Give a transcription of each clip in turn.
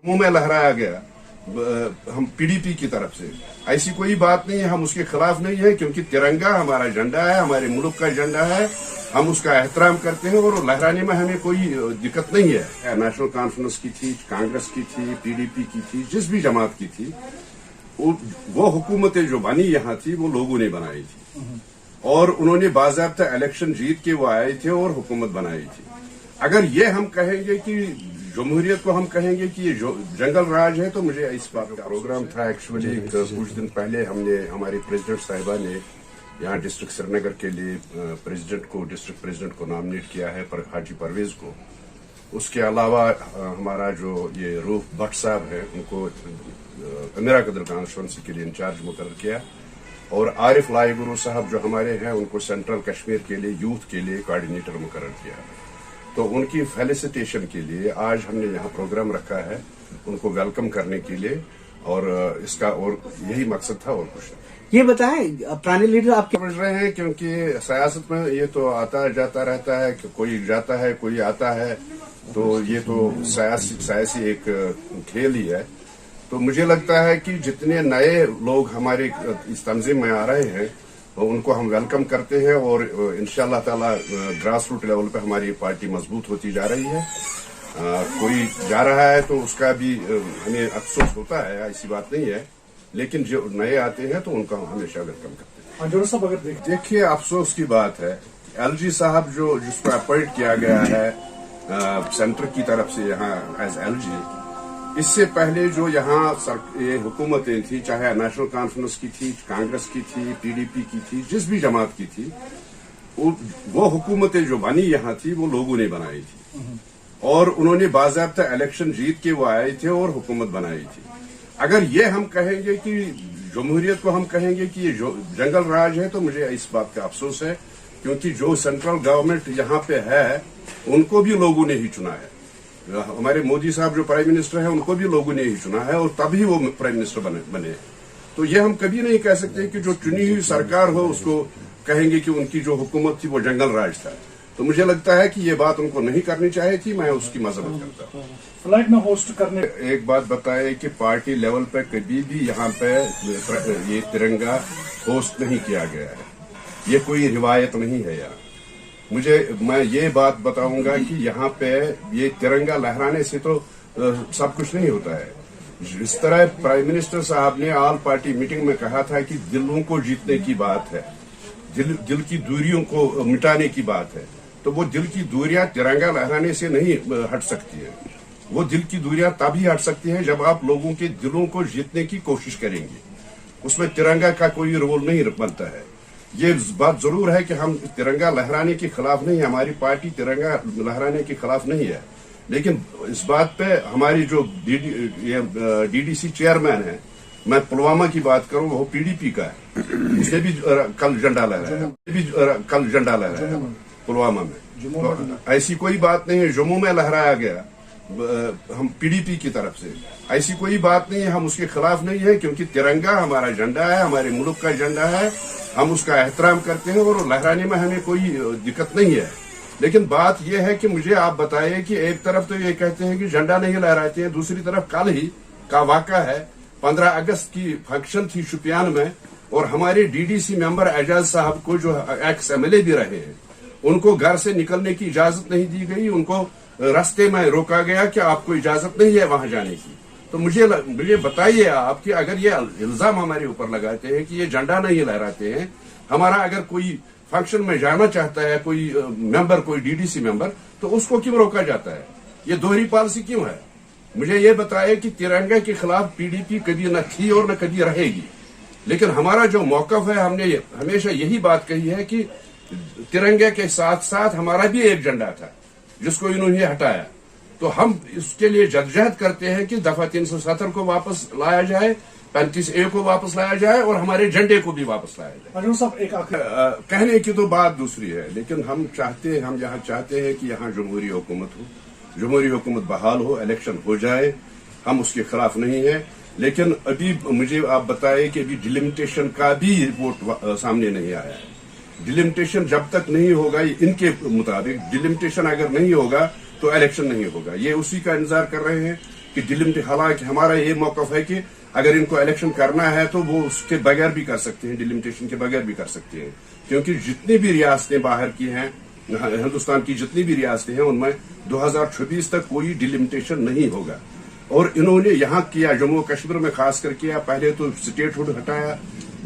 मुंह में लहराया गया हम पीडीपी की तरफ से, ऐसी कोई बात नहीं है। हम उसके खिलाफ नहीं है, क्योंकि तिरंगा हमारा झंडा है, हमारे मुल्क का झंडा है, हम उसका एहतराम करते हैं और लहराने में हमें कोई दिक्कत नहीं है। नेशनल कॉन्फ्रेंस की थी, कांग्रेस की थी, पीडीपी की थी, जिस भी जमात की थी, वो हुकूमतें जो बनी यहाँ थी वो लोगों ने बनाई थी और उन्होंने बाज़ाब्ता इलेक्शन जीत के वो आए थे और हुकूमत बनाई थी। अगर ये हम कहेंगे कि जमहूरियत को हम कहेंगे कि ये जंगल राज है, तो मुझे इस बात का प्रोग्राम था। एक्चुअली कुछ दिन पहले हमने हमारी प्रेसिडेंट साहिबा ने यहाँ डिस्ट्रिक्ट श्रीनगर के लिए डिस्ट्रिक्ट प्रेसिडेंट को नॉमिनेट किया है, पर हाजी परवेज को। उसके अलावा हमारा जो ये रूफ भट्ट साहब है, उनको अमीरा कदर कॉन्स्टिट्यूंसी के लिए इंचार्ज मुकर्रर किया और आरिफ लाई गुरु साहब जो हमारे हैं, उनको सेंट्रल कश्मीर के लिए यूथ के लिए कोऑर्डिनेटर मुकर्रर किया। तो उनकी फेलिसिटेशन के लिए आज हमने यहाँ प्रोग्राम रखा है, उनको वेलकम करने के लिए, और इसका और यही मकसद था और कुछ नहीं। ये बताएं, पुराने लीडर आपके समझ रहे हैं, क्योंकि सियासत में ये तो आता जाता रहता है, कि कोई जाता है कोई आता है, तो ये तो सियासी एक खेल ही है। तो मुझे लगता है कि जितने नए लोग हमारे इस तंजीम में आ रहे हैं उनको हम वेलकम करते हैं और इंशाअल्लाह ताला ग्रास रूट लेवल पे हमारी पार्टी मजबूत होती जा रही है। कोई जा रहा है तो उसका भी हमें अफसोस होता है, ऐसी बात नहीं है, लेकिन जो नए आते हैं तो उनका हम हमेशा वेलकम करते हैं। साहब अगर देखिए, अफसोस की बात है, एलजी साहब जिसको अपॉइंट किया गया है सेंटर की तरफ से यहाँ एज एलजी, इससे पहले जो यहाँ ये हुकूमतें थी, चाहे नेशनल कॉन्फ्रेंस की थी, कांग्रेस की थी, पीडीपी की थी, जिस भी जमात की थी, वो हुकूमतें जो बनी यहाँ थी वो लोगों ने बनाई थी और उन्होंने बाज़ाब्ता इलेक्शन जीत के वो आए थे और हुकूमत बनाई थी। अगर ये हम कहेंगे कि जमहूरियत को हम कहेंगे कि ये जंगल राज है, तो मुझे इस बात का अफसोस है, क्योंकि जो सेंट्रल गवर्नमेंट यहाँ पे है उनको भी लोगों ने ही चुना है। हमारे मोदी साहब जो प्राइम मिनिस्टर हैं उनको भी लोगों ने ही चुना है और तभी वो प्राइम मिनिस्टर बने। तो ये हम कभी नहीं कह सकते कि जो चुनी हुई सरकार हो उसको कहेंगे कि उनकी जो हुकूमत थी वो जंगल राज था। तो मुझे लगता है कि ये बात उनको नहीं करनी चाहिए थी, मैं उसकी मजम्मत करता हूँ। फ्लाइट में होस्ट करने एक बात बताए कि पार्टी लेवल पे कभी भी यहाँ पे ये तिरंगा होस्ट नहीं किया गया है, ये कोई रिवायत नहीं है यार। मैं ये बात बताऊंगा कि यहाँ पे ये तिरंगा लहराने से तो सब कुछ नहीं होता है। जिस तरह प्राइम मिनिस्टर साहब ने ऑल पार्टी मीटिंग में कहा था कि दिलों को जीतने की बात है, दिल की दूरियों को मिटाने की बात है, तो वो दिल की दूरियां तिरंगा लहराने से नहीं हट सकती है। वो दिल की दूरियां तभी हट सकती है जब आप लोगों के दिलों को जीतने की कोशिश करेंगे। उसमें तिरंगा का कोई रोल नहीं बनता है। ये बात जरूर है कि हम तिरंगा लहराने के खिलाफ नहीं, हमारी पार्टी तिरंगा लहराने के खिलाफ नहीं है, लेकिन इस बात पे हमारी जो डीडीसी चेयरमैन है, मैं पुलवामा की बात करूं, वो पीडीपी का है, उसने भी कल झंडा लहराया पुलवामा में। तो ऐसी कोई बात नहीं है, जम्मू में लहराया गया हम पीडीपी की तरफ से, ऐसी कोई बात नहीं है। हम उसके खिलाफ नहीं है, क्योंकि तिरंगा हमारा झंडा है, हमारे मुल्क का झंडा है, हम उसका एहतराम करते हैं और लहराने में हमें कोई दिक्कत नहीं है। लेकिन बात यह है कि मुझे आप बताइए कि एक तरफ तो ये कहते हैं कि झंडा नहीं लहराते हैं, दूसरी तरफ कल ही का वाक़ा है, 15 अगस्त की फंक्शन थी शुपियान में और हमारे डीडीसी मेंबर एजाज साहब को, जो एक्स एमएलए भी रहे हैं, उनको घर से निकलने की इजाजत नहीं दी गई, उनको रास्ते में रोका गया कि आपको इजाजत नहीं है वहां जाने की। तो मुझे बताइए आप कि अगर ये इल्जाम हमारे ऊपर लगाते हैं कि ये झंडा नहीं लहराते हैं, हमारा अगर कोई फंक्शन में जाना चाहता है कोई मेंबर, कोई डीडीसी मेंबर, तो उसको क्यों रोका जाता है? ये दोहरी पॉलिसी क्यों है? मुझे ये बताइए कि तिरंगे के खिलाफ पीडीपी कभी न थी और न कभी रहेगी, लेकिन हमारा जो मौकफ है, हमने हमेशा यही बात कही है कि तिरंगे के साथ साथ हमारा भी एक झंडा था जिसको इन्होंने हटाया। तो हम इसके लिए जद्दोजहद करते हैं कि दफा 370 को वापस लाया जाए, 35A को वापस लाया जाए और हमारे झंडे को भी वापस लाया जाए। कहने की तो बात दूसरी है, लेकिन हम यहाँ चाहते हैं कि यहाँ जमहूरी हुकूमत हो, जमहूरी हुकूमत बहाल हो, इलेक्शन हो जाए। हम उसके खिलाफ नहीं है, लेकिन अभी मुझे आप बताएं कि अभी डिलिमिटेशन का भी रिपोर्ट सामने नहीं आया है। डिलिमिटेशन जब तक नहीं होगा, इनके मुताबिक डिलिमिटेशन अगर नहीं होगा तो इलेक्शन नहीं होगा। ये उसी का इंतजार कर रहे हैं कि हालांकि हमारा ये मौकफ है कि अगर इनको इलेक्शन करना है तो वो उसके बगैर भी कर सकते हैं, डिलिमिटेशन के बगैर भी कर सकते हैं, क्योंकि जितनी भी रियासतें बाहर की हैं, हिंदुस्तान की जितनी भी रियासतें हैं, उनमें 2026 तक कोई डिलिमिटेशन नहीं होगा। और इन्होंने यहाँ किया, जम्मू कश्मीर में खास कर किया, पहले तो स्टेटहुड हटाया,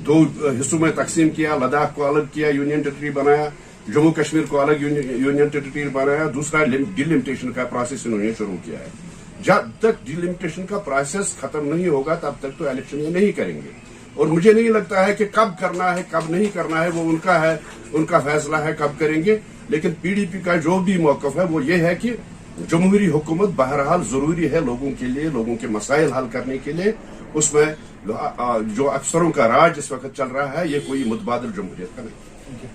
2 हिस्सों में तकसीम किया, लद्दाख को अलग किया, यूनियन टेरिटरी बनाया, जम्मू कश्मीर को अलग यूनियन टेरिटरी बनाया, दूसरा डिलिमिटेशन का प्रोसेस इन्होंने शुरू किया है। जब तक डिलिमिटेशन का प्रोसेस खत्म नहीं होगा तब तक तो इलेक्शन ये नहीं करेंगे। और मुझे नहीं लगता है कि कब करना है कब नहीं करना है वो उनका है, उनका फैसला है कब करेंगे। लेकिन पीडीपी का जो भी मौकफ है वो ये है कि जमहूरी हुकूमत बहरहाल जरूरी है लोगों के लिए, लोगों के मसाइल हल करने के लिए। उसमें जो अफसरों का राज इस वक्त चल रहा है ये कोई मुतबादिल जमहूरियत का नहीं।